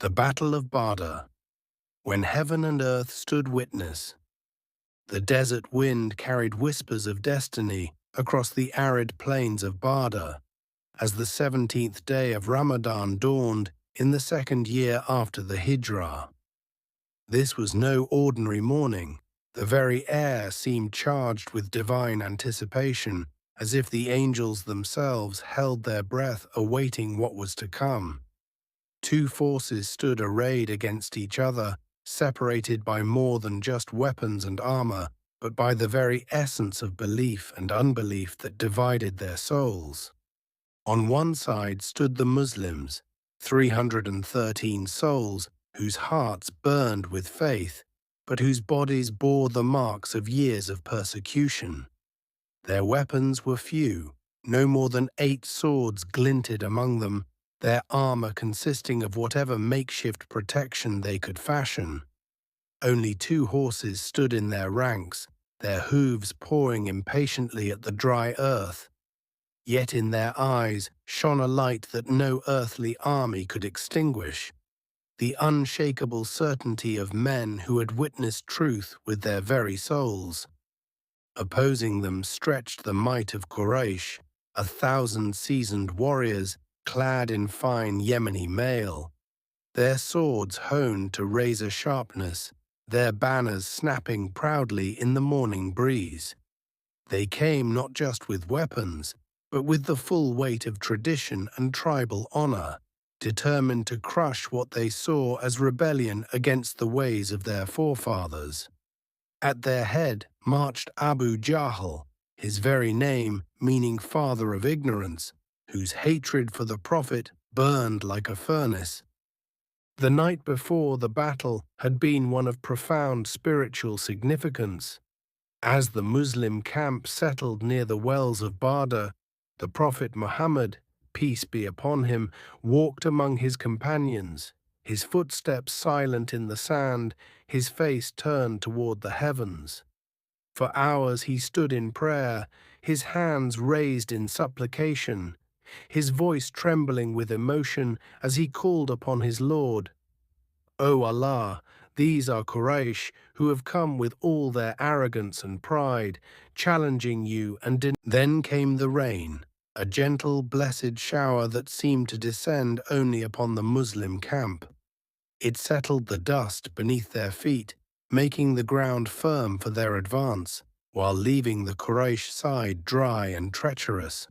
The Battle of Badr, when heaven and earth stood witness. The desert wind carried whispers of destiny across the arid plains of Badr as the 17th day of Ramadan dawned in the second year after the Hijrah. This was no ordinary morning. The very air seemed charged with divine anticipation, as if the angels themselves held their breath awaiting what was to come. Two forces stood arrayed against each other, separated by more than just weapons and armor, but by the very essence of belief and unbelief that divided their souls. On one side stood the Muslims, 313 souls whose hearts burned with faith, but whose bodies bore the marks of years of persecution. Their weapons were few, no more than 8 swords glinted among them, their armor consisting of whatever makeshift protection they could fashion. Only 2 horses stood in their ranks, their hooves pawing impatiently at the dry earth. Yet in their eyes shone a light that no earthly army could extinguish, the unshakable certainty of men who had witnessed truth with their very souls. Opposing them stretched the might of Quraysh, 1,000 seasoned warriors clad in fine Yemeni mail, their swords honed to razor sharpness, their banners snapping proudly in the morning breeze. They came not just with weapons, but with the full weight of tradition and tribal honor, determined to crush what they saw as rebellion against the ways of their forefathers. At their head marched Abu Jahl, his very name meaning father of ignorance, whose hatred for the Prophet burned like a furnace. The night before the battle had been one of profound spiritual significance. As the Muslim camp settled near the wells of Badr, the Prophet Muhammad, peace be upon him, walked among his companions, his footsteps silent in the sand, his face turned toward the heavens. For hours he stood in prayer, his hands raised in supplication, his voice trembling with emotion as he called upon his Lord. "O Allah, these are Quraysh, who have come with all their arrogance and pride, challenging you and Then came the rain, a gentle, blessed shower that seemed to descend only upon the Muslim camp. It settled the dust beneath their feet, making the ground firm for their advance, while leaving the Quraysh side dry and treacherous.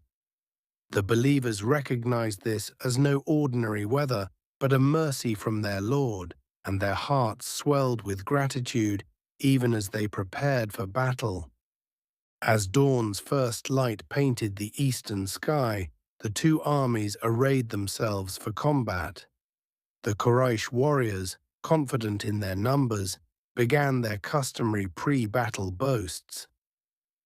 The believers recognized this as no ordinary weather, but a mercy from their Lord, and their hearts swelled with gratitude even as they prepared for battle. As dawn's first light painted the eastern sky, the 2 armies arrayed themselves for combat. The Quraysh warriors, confident in their numbers, began their customary pre-battle boasts.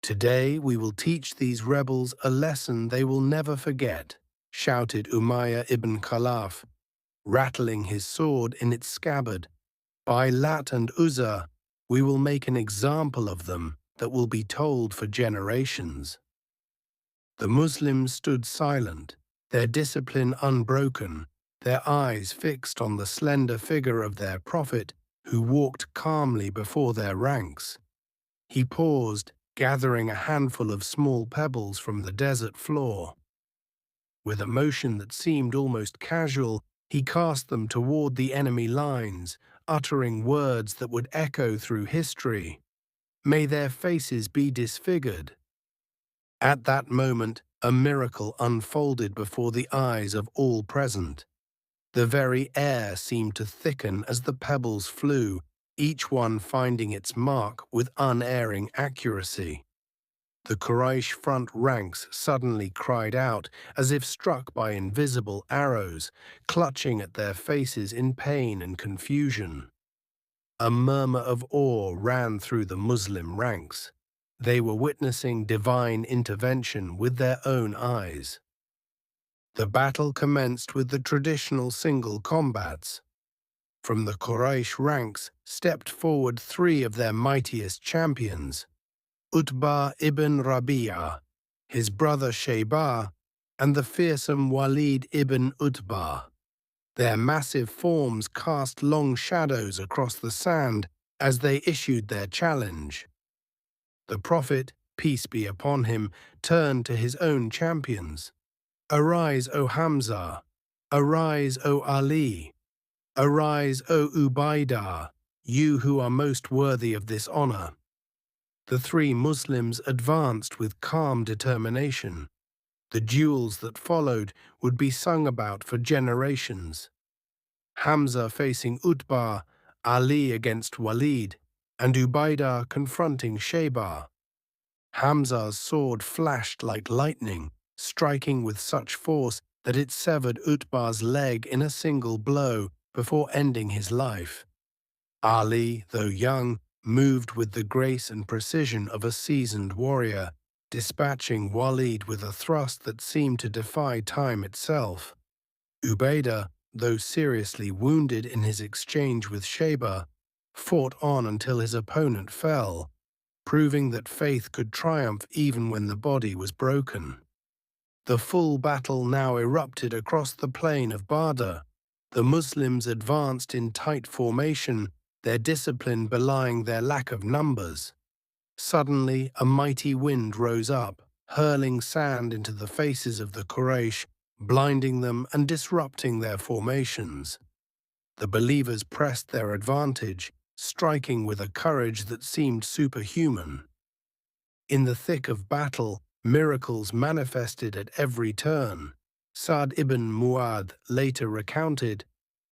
"Today we will teach these rebels a lesson they will never forget," shouted Umayyah ibn Khalaf, rattling his sword in its scabbard. "By Lat and Uzza, we will make an example of them that will be told for generations." The Muslims stood silent, their discipline unbroken, their eyes fixed on the slender figure of their prophet who walked calmly before their ranks. He paused, gathering a handful of small pebbles from the desert floor. With a motion that seemed almost casual, he cast them toward the enemy lines, uttering words that would echo through history. "May their faces be disfigured." At that moment, a miracle unfolded before the eyes of all present. The very air seemed to thicken as the pebbles flew, each one finding its mark with unerring accuracy. The Quraysh front ranks suddenly cried out as if struck by invisible arrows, clutching at their faces in pain and confusion. A murmur of awe ran through the Muslim ranks. They were witnessing divine intervention with their own eyes. The battle commenced with the traditional single combats. From the Quraysh ranks stepped forward 3 of their mightiest champions, Utbah ibn Rabi'ah, his brother Shaybah, and the fearsome Walid ibn Utbah. Their massive forms cast long shadows across the sand as they issued their challenge. The Prophet, peace be upon him, turned to his own champions. "Arise, O Hamzah! Arise, O Ali! Arise, O Ubaydah, you who are most worthy of this honor." The three Muslims advanced with calm determination. The duels that followed would be sung about for generations. Hamzah facing Utbah, Ali against Walid, and Ubaydah confronting Shaybah. Hamzah's sword flashed like lightning, striking with such force that it severed Utbah's leg in a single blow before ending his life. Ali, though young, moved with the grace and precision of a seasoned warrior, dispatching Walid with a thrust that seemed to defy time itself. Ubaydah, though seriously wounded in his exchange with Shaybah, fought on until his opponent fell, proving that faith could triumph even when the body was broken. The full battle now erupted across the plain of Badr. The Muslims advanced in tight formation, their discipline belying their lack of numbers. Suddenly, a mighty wind rose up, hurling sand into the faces of the Quraysh, blinding them and disrupting their formations. The believers pressed their advantage, striking with a courage that seemed superhuman. In the thick of battle, miracles manifested at every turn. Sa'd ibn Mu'adh later recounted,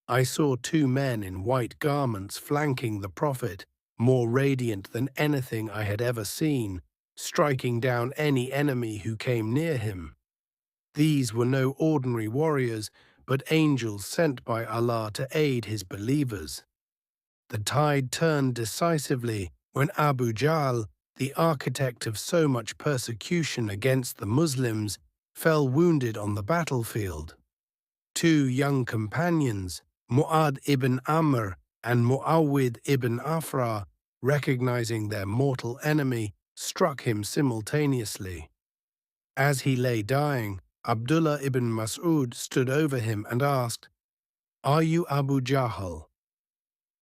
"I saw two men in white garments flanking the Prophet, more radiant than anything I had ever seen, striking down any enemy who came near him. These were no ordinary warriors, but angels sent by Allah to aid his believers." The tide turned decisively when Abu Jahl, the architect of so much persecution against the Muslims, fell wounded on the battlefield. Two young companions, Mu'adh ibn Amr and Mu'awwid ibn Afra, recognizing their mortal enemy, struck him simultaneously. As he lay dying, Abdullah ibn Mas'ud stood over him and asked, "Are you Abu Jahl?"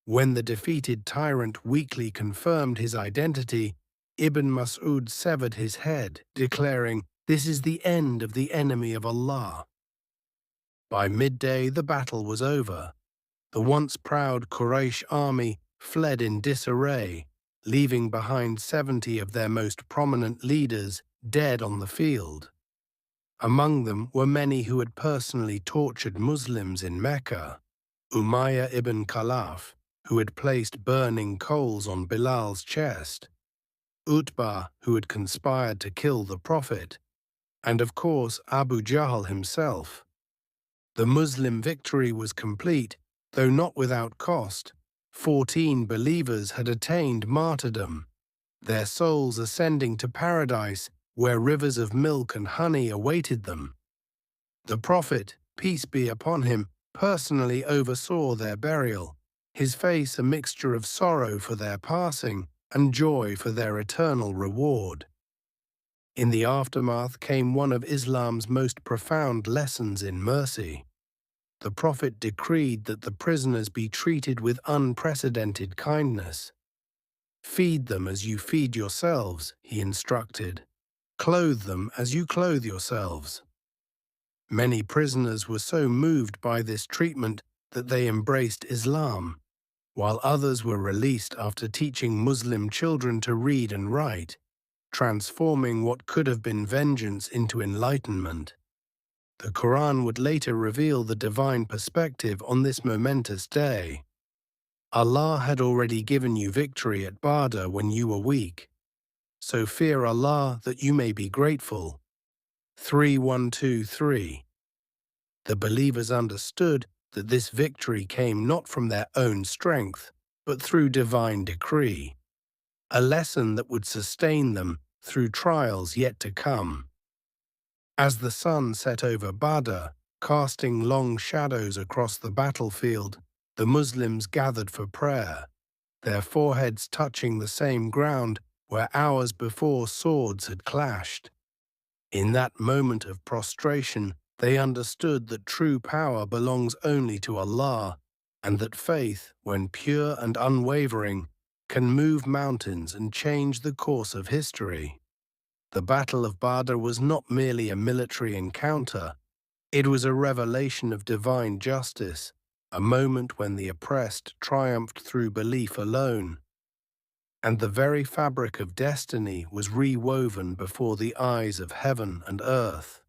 When the defeated tyrant weakly confirmed his identity, Ibn Mas'ud severed his head, declaring, "This is the end of the enemy of Allah." By midday, the battle was over. The once proud Quraysh army fled in disarray, leaving behind 70 of their most prominent leaders dead on the field. Among them were many who had personally tortured Muslims in Mecca. Umayyah ibn Khalaf, who had placed burning coals on Bilal's chest, Utbah, who had conspired to kill the Prophet, and of course Abu Jahl himself. The Muslim victory was complete, though not without cost. 14 believers had attained martyrdom, their souls ascending to paradise, where rivers of milk and honey awaited them. The Prophet, peace be upon him, personally oversaw their burial, his face a mixture of sorrow for their passing and joy for their eternal reward. In the aftermath came one of Islam's most profound lessons in mercy. The Prophet decreed that the prisoners be treated with unprecedented kindness. "Feed them as you feed yourselves," he instructed. "Clothe them as you clothe yourselves." Many prisoners were so moved by this treatment that they embraced Islam, while others were released after teaching Muslim children to read and write, transforming what could have been vengeance into enlightenment. The Quran would later reveal the divine perspective on this momentous day. Allah had already given you victory at Badr when you were weak, so fear Allah that you may be grateful. 3:1-2-3. The believers understood that this victory came not from their own strength, but through divine decree, a lesson that would sustain them through trials yet to come. As the sun set over Badr, casting long shadows across the battlefield, the Muslims gathered for prayer, their foreheads touching the same ground where hours before swords had clashed. In that moment of prostration, They understood that true power belongs only to Allah, and that faith, when pure and unwavering, can move mountains and change the course of history. The Battle of Badr was not merely a military encounter, it was a revelation of divine justice, a moment when the oppressed triumphed through belief alone, and the very fabric of destiny was rewoven before the eyes of heaven and earth.